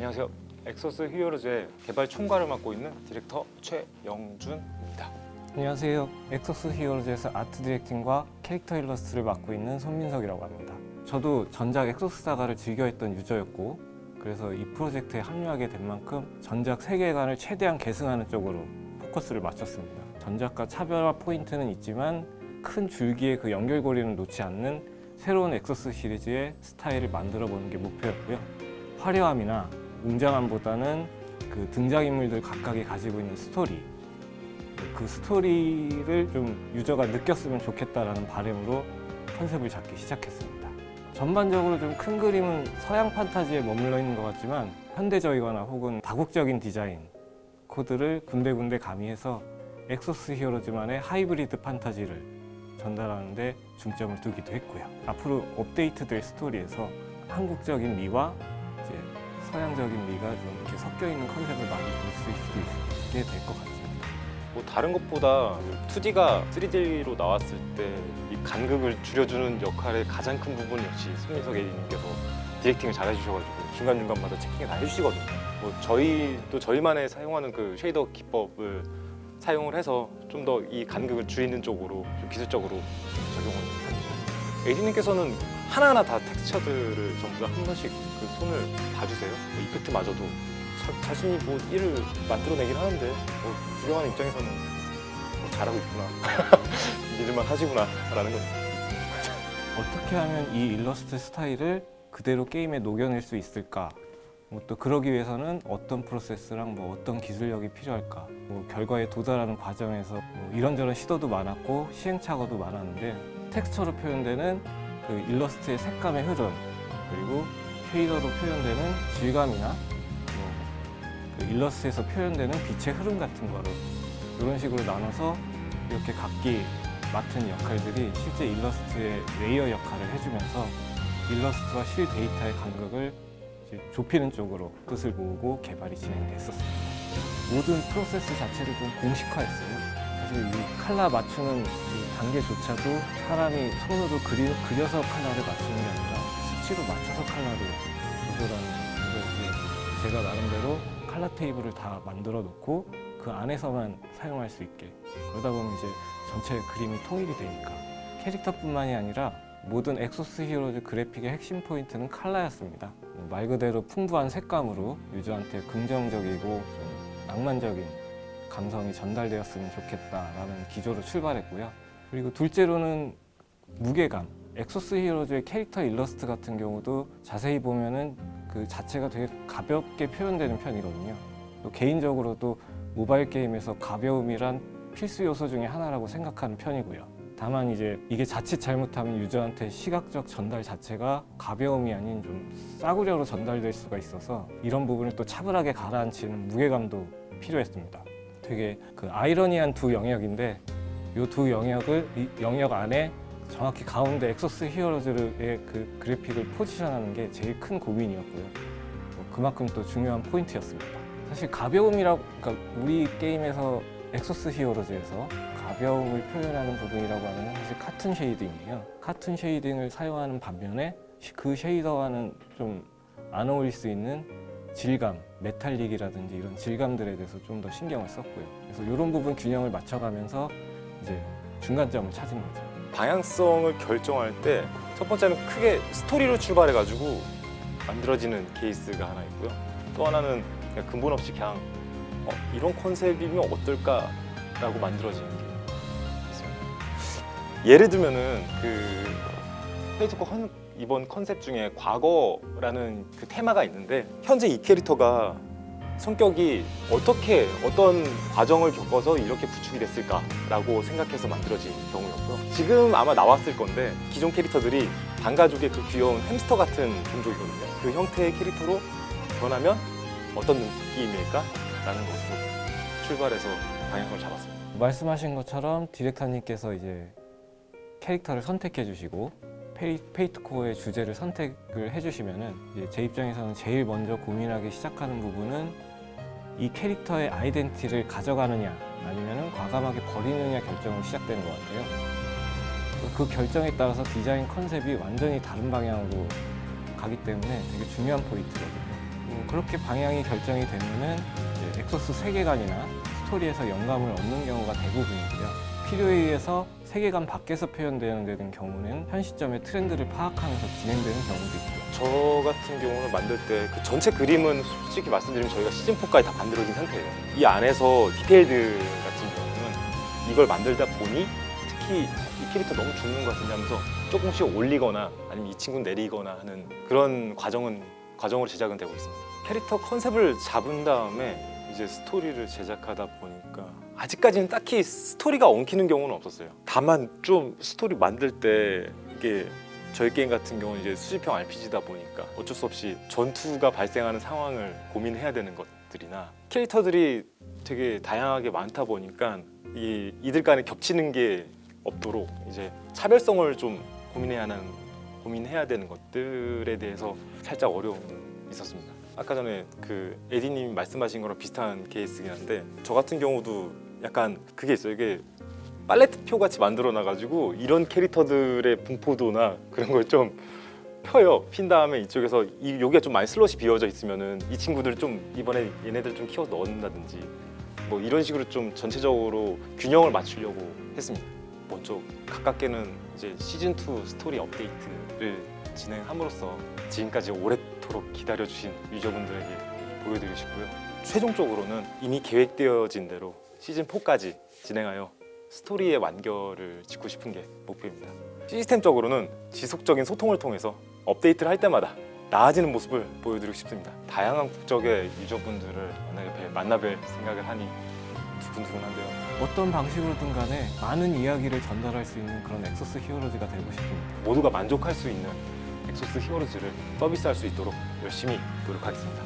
안녕하세요. 엑소스 히어로즈의 개발 총괄을 맡고 있는 디렉터 최영준입니다. 안녕하세요. 엑소스 히어로즈에서 아트 디렉팅과 캐릭터 일러스트를 맡고 있는 손민석이라고 합니다. 저도 전작 엑소스 사가를 즐겨했던 유저였고, 그래서 이 프로젝트에 합류하게 된 만큼 전작 세계관을 최대한 계승하는 쪽으로 포커스를 맞췄습니다. 전작과 차별화 포인트는 있지만 큰 줄기의 그 연결고리는 놓지 않는 새로운 엑소스 시리즈의 스타일을 만들어보는 게 목표였고요. 화려함이나 웅장함보다는 그 등장인물들 각각이 가지고 있는 스토리, 그 스토리를 좀 유저가 느꼈으면 좋겠다라는 바람으로 컨셉을 잡기 시작했습니다. 전반적으로 좀 큰 그림은 서양 판타지에 머물러 있는 것 같지만 현대적이거나 혹은 다국적인 디자인 코드를 군데군데 가미해서 엑소스 히어로즈만의 하이브리드 판타지를 전달하는 데 중점을 두기도 했고요. 앞으로 업데이트될 스토리에서 한국적인 미와 이제 서양적인 미가 좀 이렇게 섞여 있는 컨셉을 많이 볼 수 있게 될 것 같습니다. 뭐 다른 것보다 2D가 3D로 나왔을 때 이 간극을 줄여주는 역할의 가장 큰 부분 역시 손민석 AD님께서 디렉팅을 잘 해주셔가지고 중간중간마다 체킹을 다 해주시거든요. 뭐 저희도 저희만의 사용하는 그 쉐이더 기법을 사용을 해서 좀 더 이 간극을 줄이는 쪽으로 좀 기술적으로 적용을 합니다. AD님께서는 하나하나 다 텍스처들을 전부 다 한 번씩 그 손을 봐주세요. 뭐 이펙트마저도 자신이 뭐 일을 만들어내긴 하는데 뭐 구경하는 입장에서는 잘하고 있구나 믿을만 하시구나 라는 건 어떻게 하면 이 일러스트 스타일을 그대로 게임에 녹여낼 수 있을까? 뭐 또 그러기 위해서는 어떤 프로세스랑 뭐 어떤 기술력이 필요할까? 뭐 결과에 도달하는 과정에서 뭐 이런저런 시도도 많았고 시행착오도 많았는데 텍스처로 표현되는 그 일러스트의 색감의 흐름, 그리고 쉐이더로 표현되는 질감이나 그 일러스트에서 표현되는 빛의 흐름 같은 거를 이런 식으로 나눠서 이렇게 각기 맡은 역할들이 실제 일러스트의 레이어 역할을 해주면서 일러스트와 실 데이터의 간극을 이제 좁히는 쪽으로 뜻을 모으고 개발이 진행됐었습니다. 모든 프로세스 자체를 좀 공식화했어요. 사실 이 컬러 맞추는 이 단계조차도 사람이 손으로 그려서 컬러를 맞추는 게 아니라 수치로 맞춰서 컬러를 조절하는 거예요. 제가 나름대로 컬러 테이블을 다 만들어 놓고 그 안에서만 사용할 수 있게, 그러다 보면 이제 전체 그림이 통일이 되니까. 캐릭터뿐만이 아니라 모든 엑소스 히어로즈 그래픽의 핵심 포인트는 컬러였습니다. 말 그대로 풍부한 색감으로 유저한테 긍정적이고 좀 낭만적인 감성이 전달되었으면 좋겠다라는 기조로 출발했고요. 그리고 둘째로는 무게감. 엑소스 히어로즈의 캐릭터 일러스트 같은 경우도 자세히 보면은 그 자체가 되게 가볍게 표현되는 편이거든요. 또 개인적으로도 모바일 게임에서 가벼움이란 필수 요소 중에 하나라고 생각하는 편이고요. 다만 이제 이게 자칫 잘못하면 유저한테 시각적 전달 자체가 가벼움이 아닌 좀 싸구려로 전달될 수가 있어서 이런 부분을 또 차분하게 가라앉히는 무게감도 필요했습니다. 되게 그 아이러니한 두 영역인데 이 두 영역을 이 영역 안에 정확히 가운데 엑소스 히어로즈의 그 그래픽을 포지션하는 게 제일 큰 고민이었고요. 그만큼 또 중요한 포인트였습니다. 사실 가벼움이라고, 그러니까 우리 게임에서 엑소스 히어로즈에서 가벼움을 표현하는 부분이라고 하면 사실 카툰 쉐이딩이에요. 카툰 쉐이딩을 사용하는 반면에 그 쉐이더와는 좀 안 어울릴 수 있는 질감, 메탈릭이라든지 이런 질감들에 대해서 좀 더 신경을 썼고요. 그래서 이런 부분 균형을 맞춰가면서 이제 중간점을 찾은 거죠. 방향성을 결정할 때 첫 번째는 크게 스토리로 출발해가지고 만들어지는 케이스가 하나 있고요. 또 하나는 그냥 근본 없이 그냥 이런 컨셉이면 어떨까라고 만들어지는 게 있습니다. 예를 들면은 그 페이트코 이번 컨셉 중에 과거라는 그 테마가 있는데 현재 이 캐릭터가 성격이 어떤 과정을 겪어서 이렇게 구축이 됐을까라고 생각해서 만들어진 경우였고요. 지금 아마 나왔을 건데 기존 캐릭터들이 반가족의 그 귀여운 햄스터 같은 종족이거든요. 그 형태의 캐릭터로 변하면 어떤 느낌일까라는 것으로 출발해서 방향성을 잡았습니다. 말씀하신 것처럼 디렉터님께서 이제 캐릭터를 선택해 주시고 페이트코어의 주제를 선택을 해주시면은 이제 제 입장에서는 제일 먼저 고민하기 시작하는 부분은 이 캐릭터의 아이덴티티를 가져가느냐 아니면 과감하게 버리느냐 결정으로 시작되는 것 같아요. 그 결정에 따라서 디자인 컨셉이 완전히 다른 방향으로 가기 때문에 되게 중요한 포인트거든요. 그렇게 방향이 결정이 되면은 이제 엑소스 세계관이나 스토리에서 영감을 얻는 경우가 대부분이고요. 필요에 의해서 세계관 밖에서 표현되는 경우는 현 시점의 트렌드를 파악하면서 진행되는 경우도 있고요. 저 같은 경우는 만들 때 그 전체 그림은 솔직히 말씀드리면 저희가 시즌4까지 다 만들어진 상태예요. 이 안에서 디테일들 같은 경우는 이걸 만들다 보니 특히 이 캐릭터 너무 죽는 것 같은데 하면서 조금씩 올리거나 아니면 이 친구는 내리거나 하는 그런 과정으로 제작은 되고 있습니다. 캐릭터 컨셉을 잡은 다음에 이제 스토리를 제작하다 보니까 아직까지는 딱히 스토리가 엉키는 경우는 없었어요. 다만 좀 스토리 만들 때 이게 저희 게임 같은 경우는 이제 수집형 RPG다 보니까 어쩔 수 없이 전투가 발생하는 상황을 고민해야 되는 것들이나 캐릭터들이 되게 다양하게 많다 보니까 이들 간에 겹치는 게 없도록 이제 차별성을 좀 고민해야 되는 것들에 대해서 살짝 어려움이 있었습니다. 아까 전에 그 에디님이 말씀하신 거랑 비슷한 케이스긴 한데 저 같은 경우도 약간 그게 있어요. 이게 팔레트표 같이 만들어 놔가지고 이런 캐릭터들의 분포도나 그런 걸 좀 펴요. 핀 다음에 이쪽에서 여기가 좀 많이 슬롯이 비어져 있으면은 이 친구들 좀 이번에 얘네들 좀 키워 넣는다든지 뭐 이런 식으로 좀 전체적으로 균형을 맞추려고 했습니다. 먼저 가깝게는 이제 시즌2 스토리 업데이트를 진행함으로써 지금까지 오랫도록 기다려주신 유저분들에게 보여드리고 싶고요. 최종적으로는 이미 계획되어진 대로 시즌4까지 진행하여 스토리의 완결을 짓고 싶은 게 목표입니다. 시스템적으로는 지속적인 소통을 통해서 업데이트를 할 때마다 나아지는 모습을 보여드리고 싶습니다. 다양한 국적의 유저분들을 만나뵐 생각을 하니 두근두근한데요. 어떤 방식으로든 간에 많은 이야기를 전달할 수 있는 그런 엑소스 히어로즈가 되고 싶습니다. 모두가 만족할 수 있는 엑소스 히어로즈를 서비스할 수 있도록 열심히 노력하겠습니다.